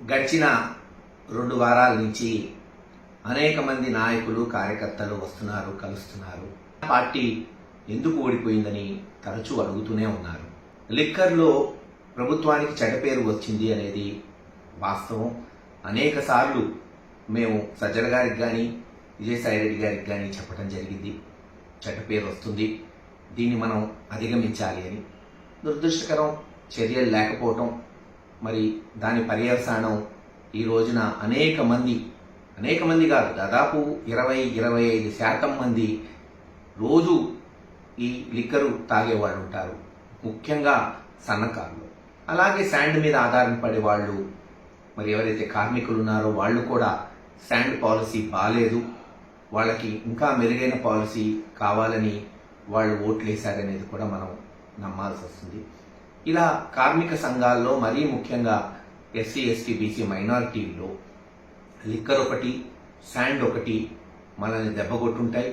గడిచిన 2 వారాల నుంచి అనేక మంది నాయకులు కార్యకర్తలు వస్తున్నారు, కలుస్తున్నారు. పార్టీ ఎందుకు ఓడిపోయిందని తరచూ అడుగుతూనే ఉన్నారు. లిక్కర్లో ప్రభుత్వానికి చెడ్డ పేరు వచ్చింది అనేది వాస్తవం. అనేక సార్లు మేము సజ్జల గారికి కానీ విజయసాయిరెడ్డి గారికి కానీ చెప్పడం జరిగింది. చెడ్డ పేరు వస్తుంది, దీన్ని మనం అధిగమించాలి అని. దురదృష్టకరం చర్యలు లేకపోవటం, మరి దాని పర్యవసానం ఈ రోజున అనేక మంది కాదు, దాదాపు 20-25% మంది రోజు ఈ లిక్కరు తాగేవాళ్ళు ఉంటారు, ముఖ్యంగా సన్నకారులు. అలాగే శాండ్ మీద ఆధారపడే వాళ్ళు, మరి ఎవరైతే కార్మికులు ఉన్నారో వాళ్ళు కూడా శాండ్ పాలసీ బాలేదు, వాళ్ళకి ఇంకా మెరుగైన పాలసీ కావాలని వాళ్ళు ఓట్లేశారనేది కూడా మనం నమ్మాల్సి వస్తుంది. ఇలా కార్మిక సంఘాల్లో మరీ ముఖ్యంగా ఎస్సీ, ఎస్టీ, బీసీ మైనారిటీల్లో లిక్కర్ ఒకటి, శాండ్ ఒకటి మనల్ని దెబ్బకొట్టుంటాయి.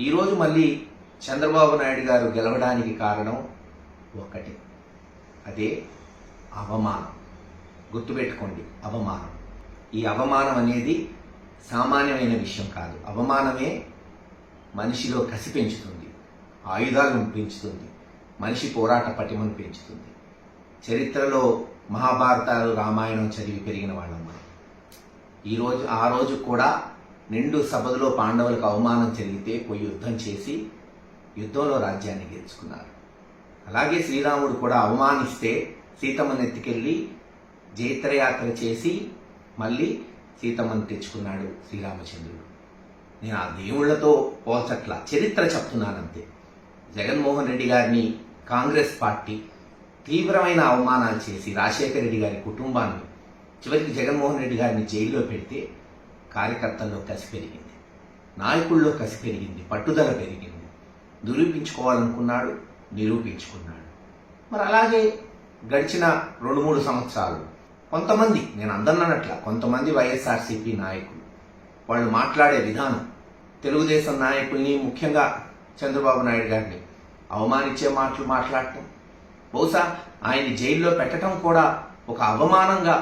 ఈరోజు మళ్ళీ చంద్రబాబు నాయుడు గారు గెలవడానికి కారణం ఒకటి, అదే అవమానం. గుర్తుపెట్టుకోండి, అవమానం. ఈ అవమానం అనేది సామాన్యమైన విషయం కాదు. అవమానమే మనిషిలో కసి పెంచుతుంది, ఆయుధాలను పెంచుతుంది, మనిషి పోరాట పటిమను పెంచుతుంది. చరిత్రలో మహాభారతాలు, రామాయణం చదివి పెరిగిన వాళ్ళం మనం. ఆ రోజు కూడా నిండు సభలో పాండవులకు అవమానం జరిగితే పోయి యుద్ధం చేసి యుద్ధంలో రాజ్యాన్ని గెలుచుకున్నారు. అలాగే శ్రీరాముడు కూడా అవమానిస్తే సీతమ్మను ఎత్తుకెళ్లి జైత్రయాత్ర చేసి మళ్ళీ సీతమ్మను తెచ్చుకున్నాడు శ్రీరామచంద్రుడు. నేను ఆ దేవుళ్లతో పోల్చట్లా, చరిత్ర చెప్తున్నానంతే. జగన్మోహన్ రెడ్డి గారిని కాంగ్రెస్ పార్టీ తీవ్రమైన అవమానాలు చేసి రాజశేఖర రెడ్డి గారి కుటుంబాన్ని, చివరికి జగన్మోహన్ రెడ్డి గారిని జైల్లో పెడితే కార్యకర్తల్లో కసి పెరిగింది, నాయకుల్లో కసి పెరిగింది, పట్టుదల పెరిగింది. నిరూపించుకోవాలనుకున్నాడు, నిరూపించుకున్నాడు. మరి అలాగే గడిచిన 2-3 సంవత్సరాలు కొంతమంది, నేను అందన్నట్ల కొంతమంది వైఎస్ఆర్సీపీ నాయకులు వాళ్ళు మాట్లాడే విధానం, తెలుగుదేశం నాయకుల్ని, ముఖ్యంగా చంద్రబాబు నాయుడు గారిని అవమానించే మాటలు మాట్లాడటం, బహుశా ఆయన్ని జైల్లో పెట్టడం కూడా ఒక అవమానంగా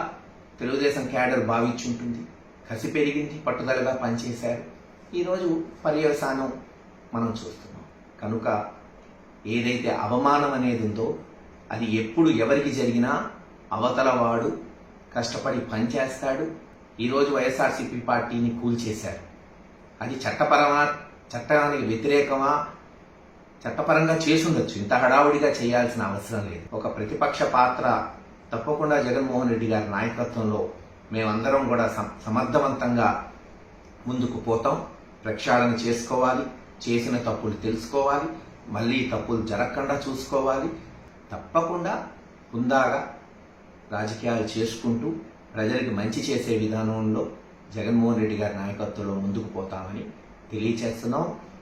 తెలుగుదేశం క్యాడర్ భావించుంటుంది. కసి పెరిగింది, పట్టుదలగా పనిచేశారు. ఈరోజు పర్యవసానం మనం చూస్తున్నాం. కనుక ఏదైతే అవమానం అనేది ఉందో అది ఎప్పుడు ఎవరికి జరిగినా అవతల వాడు కష్టపడి పనిచేస్తాడు. ఈరోజు వైఎస్ఆర్సీపీ పార్టీని కూల్చేశారు. అది చట్టానికి వ్యతిరేకమా, చట్టపరంగా చేసుండొచ్చు, ఇంత హడావుడిగా చేయాల్సిన అవసరం లేదు. ఒక ప్రతిపక్ష పాత్ర తప్పకుండా జగన్మోహన్ రెడ్డి గారి నాయకత్వంలో మేమందరం కూడా సమర్థవంతంగా ముందుకు పోతాం. ప్రక్షాళన చేసుకోవాలి, చేసిన తప్పులు తెలుసుకోవాలి, మళ్ళీ తప్పులు జరగకుండా చూసుకోవాలి. తప్పకుండా హుందాగా రాజకీయాలు చేసుకుంటూ ప్రజలకు మంచి చేసే విధానంలో జగన్మోహన్ రెడ్డి గారి నాయకత్వంలో ముందుకు పోతామని తెలియచేస్తున్నాం.